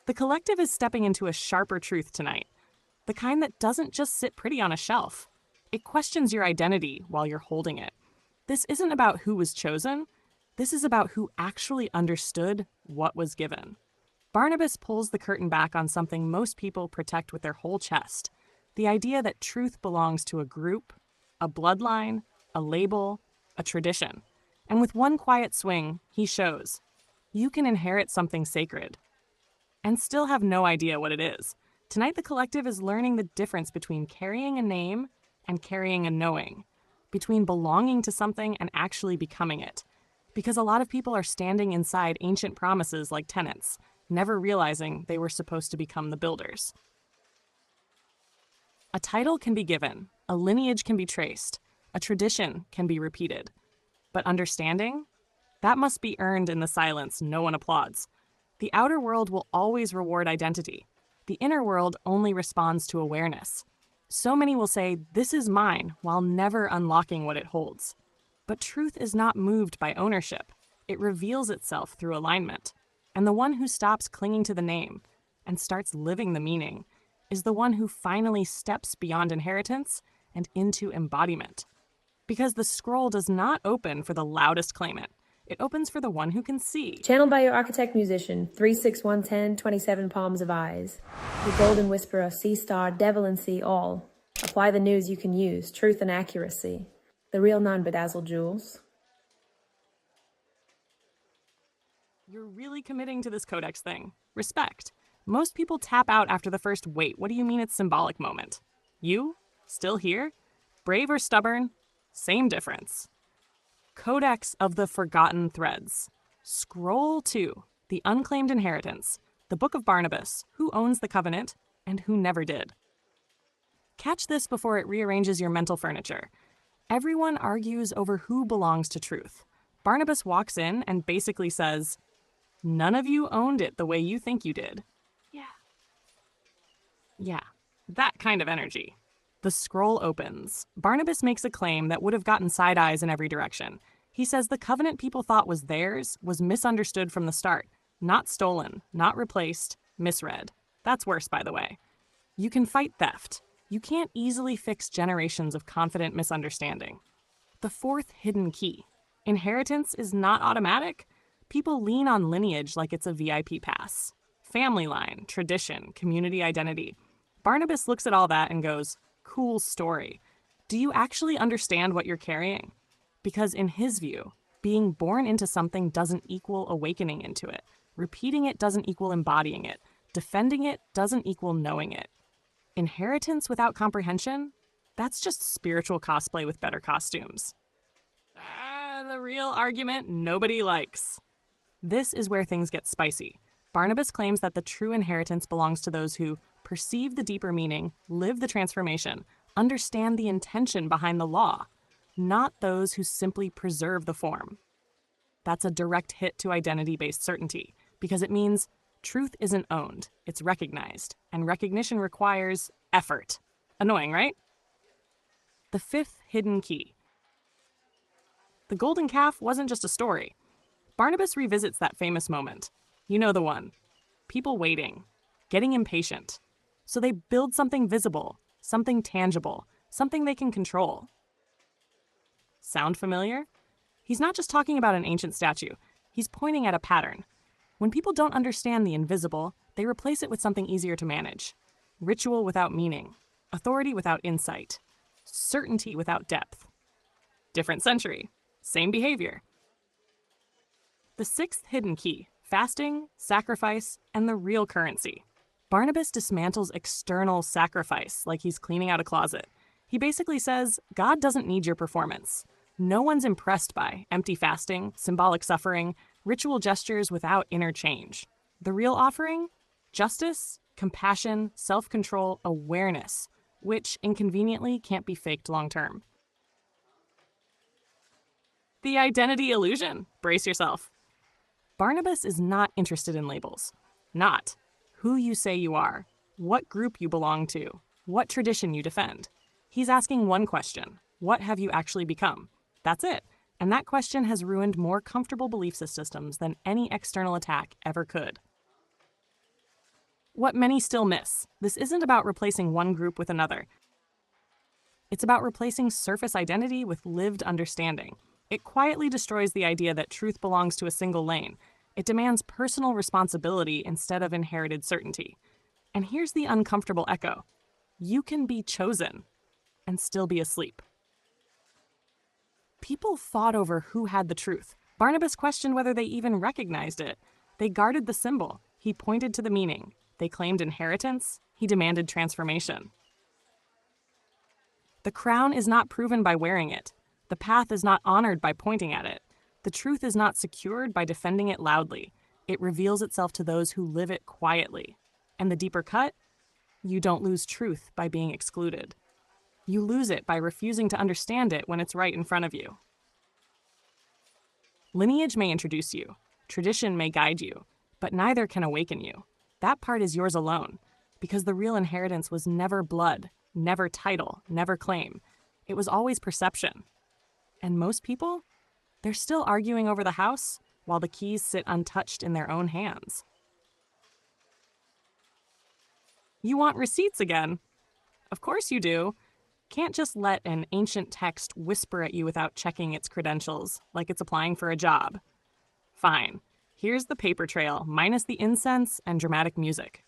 The collective is stepping into a sharper truth tonight, the kind that doesn't just sit pretty on a shelf. It questions your identity while you're holding it. This isn't about who was chosen. This is about who actually understood what was given. Barnabas pulls the curtain back on something most people protect with their whole chest, the idea that truth belongs to a group, a bloodline, a label, a tradition. And with one quiet swing, he shows you can inherit something sacred and still have no idea what it is. Tonight, the collective is learning the difference between carrying a name and carrying a knowing, between belonging to something and actually becoming it. Because a lot of people are standing inside ancient promises like tenants, never realizing they were supposed to become the builders. A title can be given, a lineage can be traced, a tradition can be repeated. But understanding? That must be earned in the silence no one applauds. The outer world will always reward identity. The inner world only responds to awareness. So many will say, "This is mine," while never unlocking what it holds. But truth is not moved by ownership. It reveals itself through alignment. And the one who stops clinging to the name and starts living the meaning is the one who finally steps beyond inheritance and into embodiment. Because the scroll does not open for the loudest claimant. It opens for the one who can see. Channeled by your architect musician, 36110, 27 palms of eyes. The golden whisperer, sea star, Devalan, see all. Apply the news you can use, truth and accuracy. The real non-bedazzled jewels. You're really committing to this codex thing. Respect. Most people tap out after the first "wait, what do you mean it's symbolic" moment. You? Still here? Brave or stubborn? Same difference. Codex of the Forgotten Threads. Scroll 2, the Unclaimed Inheritance, the Book of Barnabas, who owns the covenant and who never did. Catch this before it rearranges your mental furniture. Everyone argues over who belongs to truth. Barnabas walks in and basically says, "None of you owned it the way you think you did." Yeah, that kind of energy. The scroll opens. Barnabas makes a claim that would have gotten side eyes in every direction. He says the covenant people thought was theirs was misunderstood from the start. Not stolen, not replaced, misread. That's worse, by the way. You can fight theft. You can't easily fix generations of confident misunderstanding. The fourth hidden key. Inheritance is not automatic. People lean on lineage like it's a VIP pass. Family line, tradition, community identity. Barnabas looks at all that and goes, "Cool story. Do you actually understand what you're carrying?" Because in his view, being born into something doesn't equal awakening into it. Repeating it doesn't equal embodying it. Defending it doesn't equal knowing it. Inheritance without comprehension? That's just spiritual cosplay with better costumes. The real argument nobody likes. This is where things get spicy. Barnabas claims that the true inheritance belongs to those who perceive the deeper meaning, live the transformation, understand the intention behind the law, not those who simply preserve the form. That's a direct hit to identity-based certainty, because it means truth isn't owned, it's recognized, and recognition requires effort. Annoying, right? The fifth hidden key. The golden calf wasn't just a story. Barnabas revisits that famous moment. You know the one. People waiting, getting impatient. So they build something visible, something tangible, something they can control. Sound familiar? He's not just talking about an ancient statue. He's pointing at a pattern. When people don't understand the invisible, they replace it with something easier to manage. Ritual without meaning, authority without insight, certainty without depth. Different century, same behavior. The sixth hidden key, fasting, sacrifice, and the real currency. Barnabas dismantles external sacrifice like he's cleaning out a closet. He basically says, God doesn't need your performance. No one's impressed by empty fasting, symbolic suffering, ritual gestures without inner change. The real offering? Justice, compassion, self-control, awareness, which inconveniently can't be faked long-term. The identity illusion. Brace yourself. Barnabas is not interested in labels. Not who you say you are, what group you belong to, what tradition you defend. He's asking one question. What have you actually become? That's it. And that question has ruined more comfortable belief systems than any external attack ever could. what many still miss. This isn't about replacing one group with another. It's about replacing surface identity with lived understanding. It quietly destroys the idea that truth belongs to a single lane. It demands personal responsibility instead of inherited certainty. And here's the uncomfortable echo. You can be chosen and still be asleep. People fought over who had the truth. Barnabas questioned whether they even recognized it. They guarded the symbol. He pointed to the meaning. They claimed inheritance. He demanded transformation. The crown is not proven by wearing it. The path is not honored by pointing at it. The truth is not secured by defending it loudly. It reveals itself to those who live it quietly. And the deeper cut? You don't lose truth by being excluded. You lose it by refusing to understand it when it's right in front of you. Lineage may introduce you. Tradition may guide you. But neither can awaken you. That part is yours alone. Because the real inheritance was never blood, never title, never claim. It was always perception. And most people? They're still arguing over the house while the keys sit untouched in their own hands. You want receipts again? Of course you do. Can't just let an ancient text whisper at you without checking its credentials, like it's applying for a job. Fine. Here's the paper trail, minus the incense and dramatic music.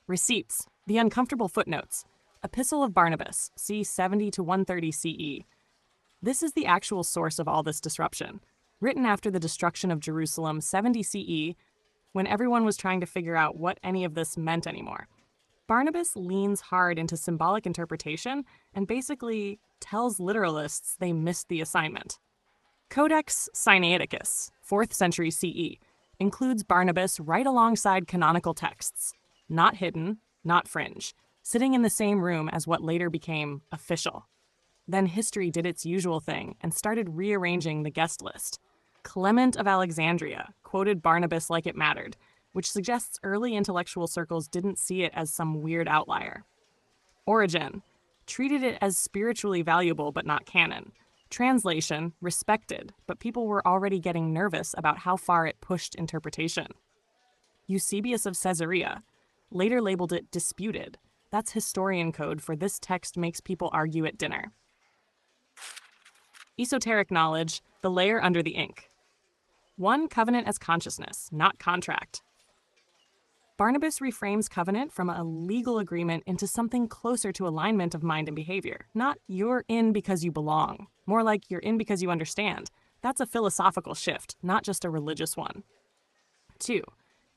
Receipts, the uncomfortable footnotes. Epistle of Barnabas, c. 70 to 130 CE. This is the actual source of all this disruption. Written after the destruction of Jerusalem 70 CE, when everyone was trying to figure out what any of this meant anymore. Barnabas leans hard into symbolic interpretation and basically tells literalists they missed the assignment. Codex Sinaiticus, 4th century CE, includes Barnabas right alongside canonical texts, not hidden, not fringe, sitting in the same room as what later became official. Then history did its usual thing and started rearranging the guest list. Clement of Alexandria quoted Barnabas like it mattered, which suggests early intellectual circles didn't see it as some weird outlier. Origen treated it as spiritually valuable but not canon. Translation, respected, but people were already getting nervous about how far it pushed interpretation. Eusebius of Caesarea later labeled it disputed. That's historian code for this text makes people argue at dinner. Esoteric knowledge, the layer under the ink. One, covenant as consciousness, not contract. Barnabas reframes covenant from a legal agreement into something closer to alignment of mind and behavior. Not you're in because you belong. More like you're in because you understand. That's a philosophical shift, not just a religious one. 2.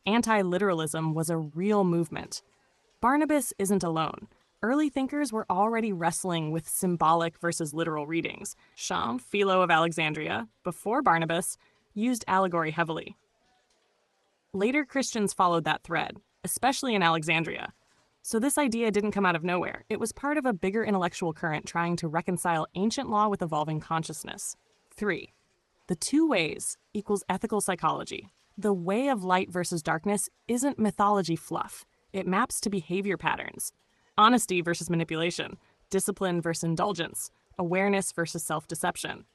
Anti-literalism was a real movement. Barnabas isn't alone. Early thinkers were already wrestling with symbolic versus literal readings. Shaman, Philo of Alexandria, before Barnabas, used allegory heavily. Later Christians followed that thread, especially in Alexandria. So this idea didn't come out of nowhere. It was part of a bigger intellectual current trying to reconcile ancient law with evolving consciousness. 3. The two ways equals ethical psychology. The way of light versus darkness isn't mythology fluff. It maps to behavior patterns. Honesty versus manipulation. Discipline versus indulgence. Awareness versus self-deception.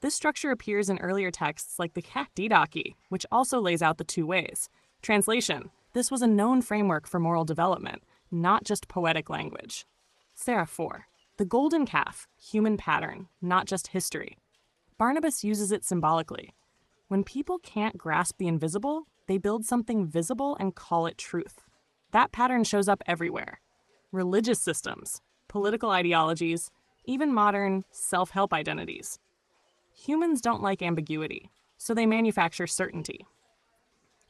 This structure appears in earlier texts like the Didache, which also lays out the two ways. Translation. This was a known framework for moral development, not just poetic language. Seraph 4. The golden calf, human pattern, not just history. Barnabas uses it symbolically. When people can't grasp the invisible, they build something visible and call it truth. That pattern shows up everywhere. Religious systems, political ideologies, even modern self-help identities. Humans don't like ambiguity, so they manufacture certainty.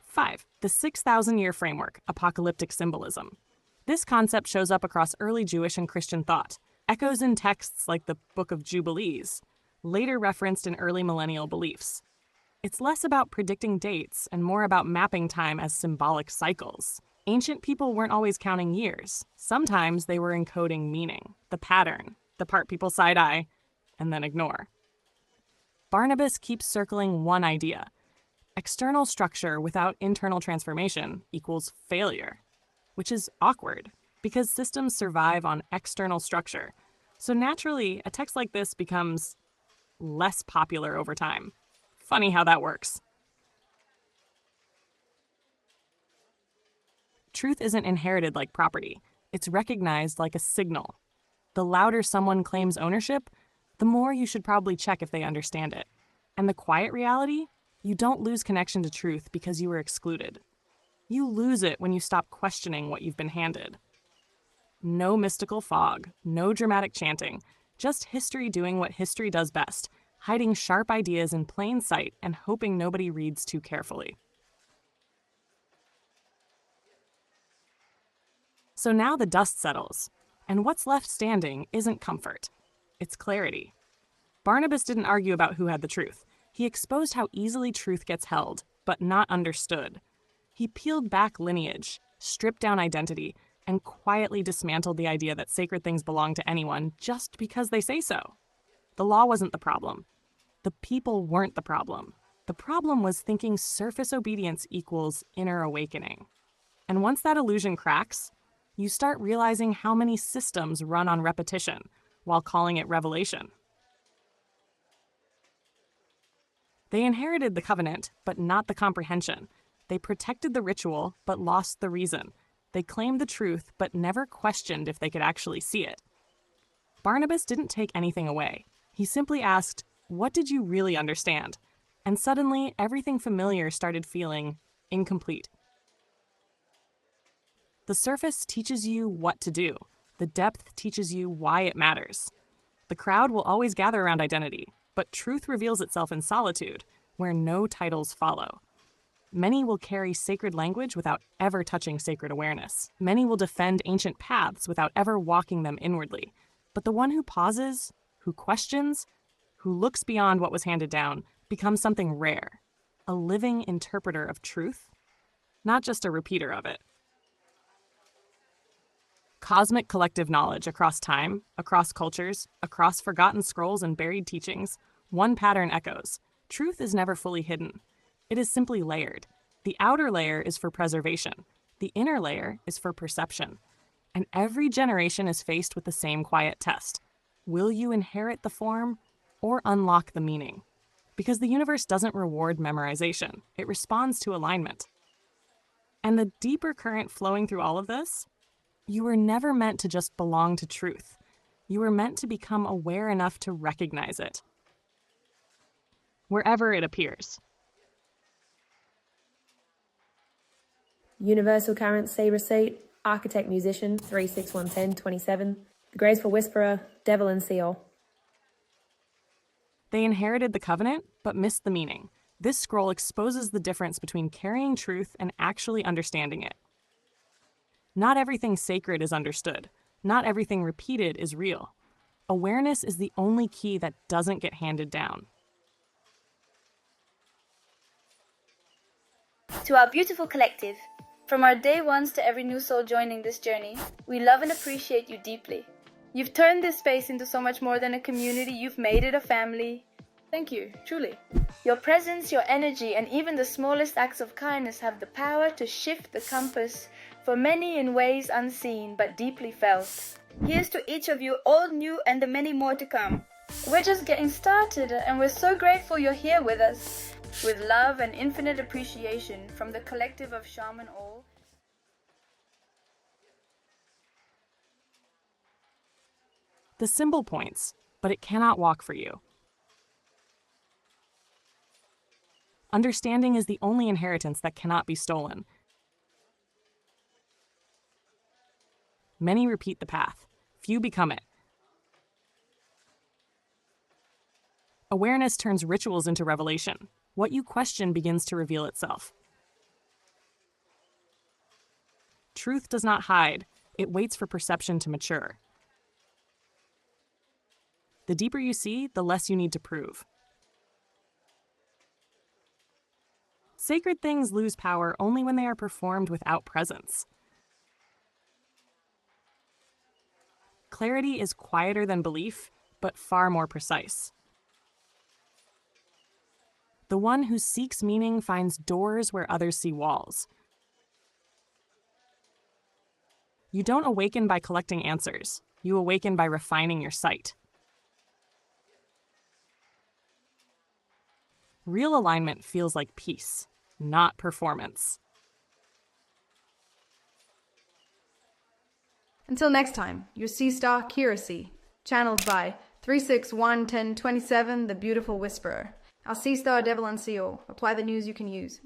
5. The 6,000-year framework, apocalyptic symbolism. This concept shows up across early Jewish and Christian thought, echoes in texts like the Book of Jubilees, later referenced in early millennial beliefs. It's less about predicting dates and more about mapping time as symbolic cycles. Ancient people weren't always counting years. Sometimes they were encoding meaning, the pattern, the part people side-eye, and then ignore. Barnabas keeps circling one idea. External structure without internal transformation equals failure, which is awkward because systems survive on external structure. So naturally, a text like this becomes less popular over time. Funny how that works. Truth isn't inherited like property. It's recognized like a signal. The louder someone claims ownership, the more you should probably check if they understand it. And the quiet reality? You don't lose connection to truth because you were excluded. You lose it when you stop questioning what you've been handed. No mystical fog, no dramatic chanting, just history doing what history does best, hiding sharp ideas in plain sight and hoping nobody reads too carefully. So now the dust settles, and what's left standing isn't comfort, it's clarity. Barnabas didn't argue about who had the truth. He exposed how easily truth gets held, but not understood. He peeled back lineage, stripped down identity, and quietly dismantled the idea that sacred things belong to anyone just because they say so. The law wasn't the problem. The people weren't the problem. The problem was thinking surface obedience equals inner awakening. And once that illusion cracks, you start realizing how many systems run on repetition while calling it revelation. They inherited the covenant, but not the comprehension. They protected the ritual, but lost the reason. They claimed the truth, but never questioned if they could actually see it. Barnabas didn't take anything away. He simply asked, "What did you really understand?" And suddenly, everything familiar started feeling incomplete. The surface teaches you what to do. The depth teaches you why it matters. The crowd will always gather around identity, but truth reveals itself in solitude, where no titles follow. Many will carry sacred language without ever touching sacred awareness. Many will defend ancient paths without ever walking them inwardly. But the one who pauses, who questions, who looks beyond what was handed down, becomes something rare, a living interpreter of truth, not just a repeater of it. Cosmic collective knowledge across time, across cultures, across forgotten scrolls and buried teachings, one pattern echoes. Truth is never fully hidden. It is simply layered. The outer layer is for preservation. The inner layer is for perception. And every generation is faced with the same quiet test. Will you inherit the form or unlock the meaning? Because the universe doesn't reward memorization. It responds to alignment. And the deeper current flowing through all of this, you were never meant to just belong to truth. You were meant to become aware enough to recognize it, wherever it appears. Universal Current C Receipt, Architect Musician 3611027, The Graceful Whisperer, Devalan Ahll. They inherited the covenant, but missed the meaning. This scroll exposes the difference between carrying truth and actually understanding it. Not everything sacred is understood. Not everything repeated is real. Awareness is the only key that doesn't get handed down. To our beautiful collective, from our day ones to every new soul joining this journey, we love and appreciate you deeply. You've turned this space into so much more than a community. You've made it a family. Thank you, truly. Your presence, your energy, and even the smallest acts of kindness have the power to shift the compass for many in ways unseen but deeply felt. Here's to each of you, all new and the many more to come. We're just getting started, and we're so grateful you're here with us. With love and infinite appreciation from the collective of Shaman Ahll. The symbol points, but it cannot walk for you. Understanding is the only inheritance that cannot be stolen. Many repeat the path. Few become it. Awareness turns rituals into revelation. What you question begins to reveal itself. Truth does not hide. It waits for perception to mature. The deeper you see, the less you need to prove. Sacred things lose power only when they are performed without presence. Clarity is quieter than belief, but far more precise. The one who seeks meaning finds doors where others see walls. You don't awaken by collecting answers. You awaken by refining your sight. Real alignment feels like peace, not performance. Until next time, your Sea Star Curacy, channeled by 3611027, the Beautiful Whisperer. Our Sea Star Devalan Seal. Apply the news you can use.